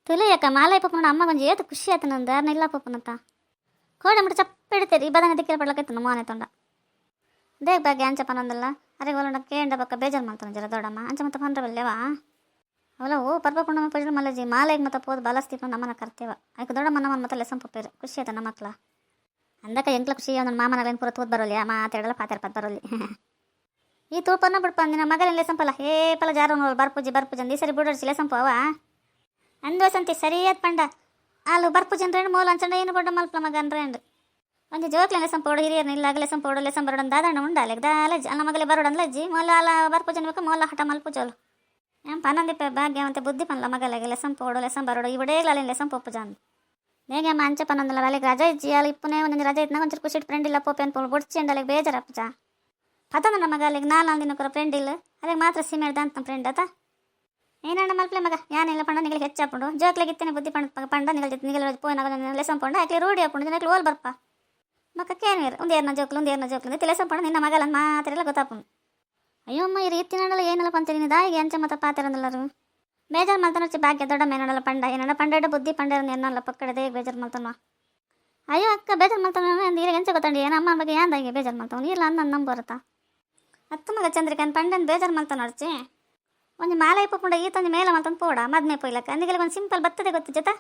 ತುಲಿಯಕ್ಕ ಮಾಲೈ ಪಪ್ಪನ ಅಮ್ಮ ಕೊಂಚ ಏತು ಖುಷಿ ಆಯ್ತು ನಂದು ಯಾರನ್ನ ಇಲ್ಲ ಪಪ್ಪನಂತ ಕೋಡೆ ಮುಟ್ಟ ಚಪ್ಪ ಇಡ್ತೀರಿ ಈ ಬದಂಗ ದಿಕ್ಕಿರ ಪಡ್ಲಕೈತು ನಮ್ಮ ಮನೆ ತೊಂಡ ದೇಗ್ ಬಗ್ಗೆ ಅಂಚಪ್ಪನೊಂದಲ್ಲ ಅರೆ ಒಲಂಡ ಕೇಂಡ ಬಕ್ಕ ಬೇಜಾರು ಮಾಡ್ತಾನೆ ಜರ ದೊಡ್ಡಮ್ಮ ಅಂಚ ಮತ್ತೆ ಪಂಡ್ರ ಬಲ್ಲೇವಾ ಅವಲ್ಲ ಓ ಪರ್ಪಕೊಂಡ ಪಜಲು ಮಲ್ಲಜಿ ಮಾಲೆಗೆ ಮತ್ತೆ ಪೋದು ಬಲಸ್ತೀಪ ನಮ್ಮನ್ನ ಕರ್ತೇವ ಆಯ್ಕೆ ದೊಡ್ಡಮ್ಮ ನಮ್ಮನ್ನ ಮತ್ತೆ ಲೆಸಂ ಪಪ್ಪೇರು ಖುಷಿ ಆಯ್ತು ನಮ್ಮ ಮಕ್ಳ ಅಂದಕ್ಕೆ ಎಂಕ್ಲ ಖುಷಿ ನನ್ನ ಮಾಮನ ಪೂರ ತೂದ್ ಬರೋಲಿ ಮಾತಾಡಲ್ಲ ಪಾತಾರ ಪತ್ ಬರೋಲಿ ಈ ತೂಪನ್ನ ಬಿಡ್ಪ ಅಂದಿನ ಮಗನ ಲೆಸಂಪಲ್ಲ ಏ ಪಲ ಜಾರ ಬರ್ಪೂಜಿ ಅಂದು ಈ ಸರಿ ಬಿಡೋಡ್ಸಿ ಲೆಸಂಪು ಅವ ಅಂದೋಸಂತಿ ಸರಿಯಾದ ಪಂಡ ಅಲ್ಲಿ ಬರ್ಪೂಜನ್ರೇಂಡು ಮೂಲ ಅಂಚಂಡ ಏನು ಬಡ್ಡ ಮಲ್ಪಲ ಮಗನ್ರೇಂಡು ಒಂದು ಜೋಕ್ಲೆ ಲೆಸಂ ಪೋಡು ಹಿರಿಯರ್ನ ಇಲ್ಲ ಲೆಸಂ ಪೋಡು ಲೆಸಂ ಬರೋಡು ದಾದಣ್ಣ ಉಂಡಾಲೆ ದಾಲಜ್ಜಿ ಅಲ್ಲ ಮಗಲೆ ಬರೋಡು ಅಂದ್ಲಜ್ಜಿ ಮೊಲ್ಲ ಅಲ್ಲ ಬರ್ಪೂಜನ್ ಬೇಕು ಮೊಲ್ಲ ಹಠ ಮಲ್ಪುಜೋಲು ಏನ್ ಪನ್ನೊಂದಿಪ್ಪ ಭಾಗ್ಯವಂತೆ ಬುದ್ಧಿ ಪನ್ಲ ಮಗಲೆಗೆ ಲೆಸಂ ಪೋಡು ಲೆಸಂ ಬರೋಡು ಇವಡೇಗ್ಲ ಲೆಸಂ ಪೊಪ್ಪು ಜಾನ್ ನೇಗೆ ಅಮ್ಮ ಅಂಚೆ ಪನ್ನೊಂದಲ್ಲ ಅಲ್ಲಿಗೆ ರಜೆ ಇಜ್ಜಿ ಅಲ್ಲಿ ಇಪ್ಪನೇ ಒಂದೊಂದು ರಜೆ ಇತ್ತು ಒಂಚೂರು ಖುಷಿ ಫ್ರೆಂಡ್ ಇಲ್ಲ ಪೋಪೆ ಅನ್ಪೋಳು ಬೊಡ್ಚಿ ಅಂಡ್ ಅಲ್ಲಿಗೆ ಬೇಜಾರಪ್ಪಜ ಪತಂದ ನಮ್ಮ ಮಗ ಅಲ್ಲಿಗೆ 4 ದಿನ ಕೂಡ ಫ್ರೆಂಡ್ ಇಲ್ಲ ಅಲ್ಲಿಗೆ ಮಾತ್ರ ಸಿಮೇಳ್ದ ಅಂತ ಫ್ರೆಂಡ್ ಆತ ಏನಣ್ಣ ಮಲ್ಪಲೆ ಮಗ ಯಾನಿಲ್ಲ ಪಂಡ ನಿಗಳಿಗೆ ಹೆಚ್ಚಾಪುಂಡು ಜೋಕ್ಲಾಗಿತ್ತೇನೆ ಬುದ್ಧಿ ಪಂಡ ನಿಗಳ ಜೊತೆ ನಿಗಲ ಪೋನಾಗ ಲೆಸಂ ಪಂಡ ಆಕ್ಲಿ ರೂಢಿ ಹಾಕೊಂಡು ನಿನಕ್ಕೆ ಓಲ್ ಬರ್ಪ ಮಕ್ಕೇನು ಒಂದು ಏರ್ನ ಜೋಕ್ಲು ಲೆಸಂ ಪಂಡ ನಿನ್ನ ಮಗಲ ಮಾತಿರಲ್ಲ ಗೊತ್ತಾಪುಂಡು ಅಯ್ಯೋ ಅಮ್ಮ ಈ ರೀತಿ ನಡಲ್ಲ ಏನಲ್ಲ ಪಂತೀನಿ ದಾಯಿಗೆ ಅಂಚೆ ಮತ್ತೆ ಪಾತಿರಂದಲ್ಲರು ಬೇಜಾರು ಮಲ್ತಾನೊಚ್ಚಿ ಭಾಗ್ಯ ದೊಡ್ಡ ಮೇನಲ್ಲ ಪಂಡ ಏನಣ್ಣ ಪಂಡ ಬುದ್ಧಿ ಪಂಡ ಏನಲ್ಲ ಪಕ್ಕಡೆ ಬೇಜಾರು ಮಲ್ತಾನ ಅಯ್ಯೋ ಅಕ್ಕ ಬೇಜಾರು ಮಲ್ತಾನ ಈಗ ಎಂಚೆ ಗೊತ್ತಂಡಿ ಏನು ಅಮ್ಮ ಬಗ್ಗೆ ಯಾಂದಾಗಿ ಬೇಜಾರು ಮಲ್ತಾವ ಇಲ್ಲ ಅನ್ನ ನಂಬ ಬರುತ್ತಾ ಹತ್ತು ಮಗ ಚಂದ್ರಿಕನ್ ಪಂಡನ್ ಬೇಜಾರು ಮಲ್ತಾನ ಅರ್ಚಿ ಒಂದು ಮಾಲೆ ಪುಂಡ ಈ ತಂದು ಮೇಲೆ ಮಲ್ತಂದು ಪೋಡ ಮದ್ಮೆ ಪೊಯ್ಲಕ್ಕ ಅಂದಿಗೆ ಒಂದು ಸಿಂಪಲ್ ಬರ್ತದೆ ಗೊತ್ತು ಜೊತೆ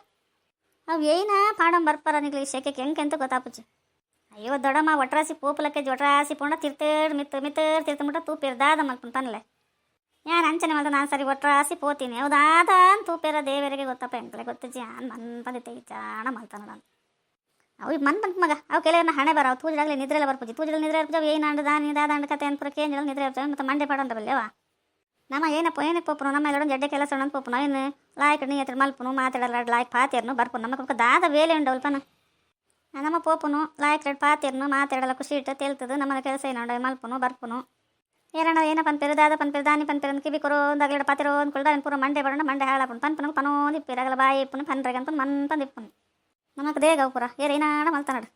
ಅವು ಏನ ಪಾಡಂ ಬರ್ಪಾರ ನಿಗ್ಲಿ ಶೆಕೆಗೆ ಹೆಂಗೆ ಅಂತ ಗೊತ್ತಾಪುಚ್ಚಿ ಅಯ್ಯೋ ದೊಡ್ಡಮ್ಮ ಒಟ್ರಾಸಿ ಪೋಪಲಕ್ಕೆ ಒಟ್ರಾಸಿ ಪುಂಡ ತಿರ್ತೇಡ್ ಮಿತ್ತೇಡ್ ತಿರ್ತಮುಟ್ಟ ತೂಪಿರ್ದಾದ ಮಲ್ಪನ್ ಪನ್ಲೆ ಯಾರು ಅಂಚನೆ ಮಲ್ದ ನಾನು ಸರಿ ಒಟ್ರಾಸಿ ಪೋತೀನಿ ಹೌದಾದ ತೂಪೇರ ದೇವರಿಗೆ ಗೊತ್ತಪ್ಪ ಎಂಕಲೆ ಗೊತ್ತಜ್ಜಿ ಮನ್ ಬಂದಿತ್ತೆ ಚಾಣ ಮಲ್ತಾನ ನಾನು ಅವು ಮನ್ ಬಂತ ಮಗ ಅವು ಕೆಲವನ್ನ ಹಣೆ ಬರ ಅವು ತೂಜಾಗಲಿ ನಿದ್ರೆಲ್ಲ ಬರ್ಪುಜಿ ತೂಜಲ್ ನಿದ್ರೆ ಇರ್ತಾವ ಏನು ಅಂಡ ದಾದ ಕತೆ ಅನ್ಪುರ ಕೇಂಜಲ್ ನಿದ್ರೆ ಇರ್ತವೆ ಮತ್ತು ಮಂಡೆ ಪಾಡಂತ ಬಲ್ಲೇವಾ ನಮ್ಮ ಏನಕ್ಕೆ ಪೋಪನು ನಮ್ಮ ಎಲ್ಲ ಜಡ್ಡೆ ಕೆಲಸ ಅಂತ ಪೋಪನು ಏನು ಲಾಯ್ಕ ನೀ ಹತ್ರ ಮಲ್ಪನು ಮಾತಾಡಲ್ಲ ಲಾಯ್ಕ್ ಪಾತಿರ್ನು ಬರ್ಪನು ನಮ್ಮ ದಾದ ವೇಲೆ ಉಂಡವಲ್ಪನ ನಮ್ಮ ಪೋಪನು ಲಾಯ್ಕ್ ರೆಡ್ ಪಾತಿರ್ನು ಮಾತಾಡಲ್ಲ ಖುಷಿ ಇಟ್ಟು ತೇಲ್ತದು ನಮ್ಮ ಕೆಲಸ ಏನೋ ಮಲ್ಪನು ಬರ್ಪನು ಏರಣ್ಣ ಏನ ಪನ್ಪೇರು ದಾದ ಪನ್ಪೇರು ದಾನಿ ಪನ್ಪೇರು ಅಂತ ಕಿವಿ ಕೊರೋ ಒಂದಾಗಲ ಪಾತಿರೋ ಅಂದ್ಕೊಳ್ದ ಪೂರ ಮಂಡೆ ಬರೋಣ ಮಂಡೆ ಹಾಳಾಪನು ಪನ್ಪನು ಪನೋಂದು ಇಪ್ಪಿರಾಗಲ್ಲ ಬಾಯಿ ಇಪ್ಪನು ಪನ್ರೆಗಂತ ಮನ್ಪಂದು ಇಪ್ಪನು ನಮಗೆ ದೇಗ ಪೂರ ಏನಾಡ ಮಲ್ತಾನಡು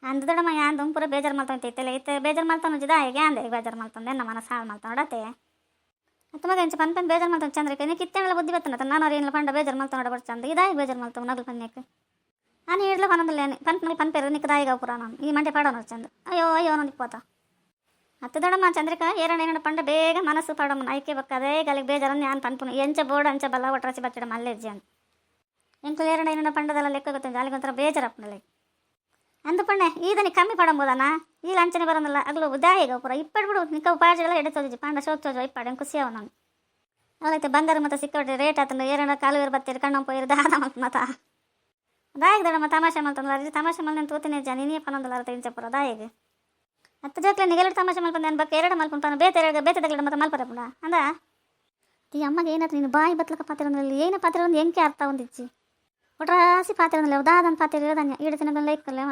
ಅಂದ ದೊಡ್ಡಮ್ಮ ಯಾಂದು ಪೂರ ಬೇಜಾರು ಮಲ್ತಾನೆ ಇತ್ತೆ ಬೇಜಾರು ಮಲ್ತಾನ ಜಿದ ಹೇಗೆ ಅಂದೆ ಬೇಜಾರು ಮಲ್ತಾನೆ ನಮ್ಮ ಮನಸ್ಸು ಹಾಳು ಮಲ್ತಾನಡತ್ತೆ ಮತ್ತು ಮಗ ಎಂಚ ಪನ್ ಬೇಜಾರು ಮಲ್ತಾನೆ ಚಂದ್ರಕ್ಕೆ ನೀನು ಕಿತ್ತೆಲ್ಲ ಬುದ್ಧಿ ಬರ್ತನ ನಾನು ಅವ್ರು ಏನಿಲ್ಲ ಪಂಡ ಬೇಜಾರು ಮಲ್ತಾನೋಡ ಬರ್ ಚಂದ ಇದಾಗಿ ಬೇಜಾರು ಮಲ್ತಾವ ನಗಲು ಪನ್ಯಕ್ಕೆ ನಾನು ಇಡ್ಲ ಪನ್ನೊಂದಿಲ್ಲ ಪನ್ಪೇರು ನಿಕ್ಕದಾಯಿಗ ಪುರ ನಾನು ಈ ಮಂಡೆ ಪಾಡೋನು ಚಂದ ಅಯ್ಯೋ ಅನ್ನೋದು ಇಪ್ಪತ್ತ ಹತ್ತು ದೊಡ್ಡಮ್ಮ ಚಂದ್ರಿಕ ಏರಣ್ಣ ಪಂಡ ಬೇಗ ಮನಸ್ಸು ಪಾಡಮ್ಮ ಐಕೆ ಬಕ್ಕದೇ ಗಲಿಗೆ ಬೇಜಾರನ್ನು ನಾನು ಪನ್ಪುನು ಎಂಚ ಬೋರ್ಡ್ ಅಂಚ ಬಲ್ಲ ಒಟ್ರಾಸಿ ಬಚ್ಚಿಡ ಮಲ್ಲೆಜ್ಜಿ ಅಂತ ಎಂಕುಲು ಏರಣ್ಣ ಪಂಡದಲ್ಲ ಲೆಕ್ಕ ಗೊತ್ತಿಲ್ಲ ಅಲ್ಲಿಗೊಂಥರ ಬೇಜಾರಪ್ಪನಲ್ಲಿ ಅಂದು ಪಣ್ಣೆ ಈದನಿ ಕಮ್ಮಿ ಪಡಂಬೋದಣ್ಣ ಈ ಲಂಚನೆ ಬರೋದಿಲ್ಲ ಅಗ್ಲು ದಾಯಿಗ ಪುರ ಇಪ್ಪಡ್ಬಿಡು ನಿಕ್ಕ ಪಾಜೆಲ್ಲ ಎಡೆಸೋಜಿ ಪಂಡ ಶೋಚೋಜು ಇಪ್ಪಡೆ ಖುಷಿ ಅವ ನಾನು ಅವಲೈತೆ ಬಂಗಾರ ಮತ್ತು ಸಿಕ್ಕಬಿಟ್ರೆ ರೇಟ್ ಆತಂದು ಏರಣ್ಣ ಕಾಲುವೇರು ಬತ್ತೀರಿ ಕಣ್ಣು ಪೋಯಿರು ದಾದ ಮತ್ತ ದಾಯಿಗೆ ದೊಡ್ಡಮ್ಮ ತಮಾಷೆ ಮಲ್ತಂದಲ್ಲ ತಮಾಷೆ ಮಲ್ ನಾನು ತೋತಿನಿ ಜನ ನೀನೇ ಪನ್ನೊಂದಲ್ಲ ಇಂಚ ಪುರ ದಾಯಿಗೆ ಹತ್ತು ಜೋಕ್ಲೆ ನಿಗೆಲ್ಲ ತಮಾಷೆ ಮಲ್ಪಂದು ನಾನು ಬಕ್ಕ ಎರಡು ಮಲ್ಪನ್ ಪನ ಬೇತದಗಳ ಮತ್ತೆ ಮಲ್ಪರ ಪುಡ ಅಂದ ಈ ಅಮ್ಮಗೆ ಏನಾಯ್ತು ನೀನು ಬಾಯಿ ಬತ್ಲಕ ಪಾತಿರೋದ್ರಲ್ಲಿ ಏನು ಪಾತಿರೋ ಒಂದು ಎಂಕೆ ಅರ್ಥ ಒಂದಿಚ್ಚಿ ಒಟ್ರಾಸಿ ಪಾತಿರೋದಿಲ್ಲ ದಾದನ್ ಪಾತಿರೋ ಧಾನ್ಯ ಈಡು ತಿನ್ನೋದನ್ನ ಲೈಕ್ಕಲ್ಲವ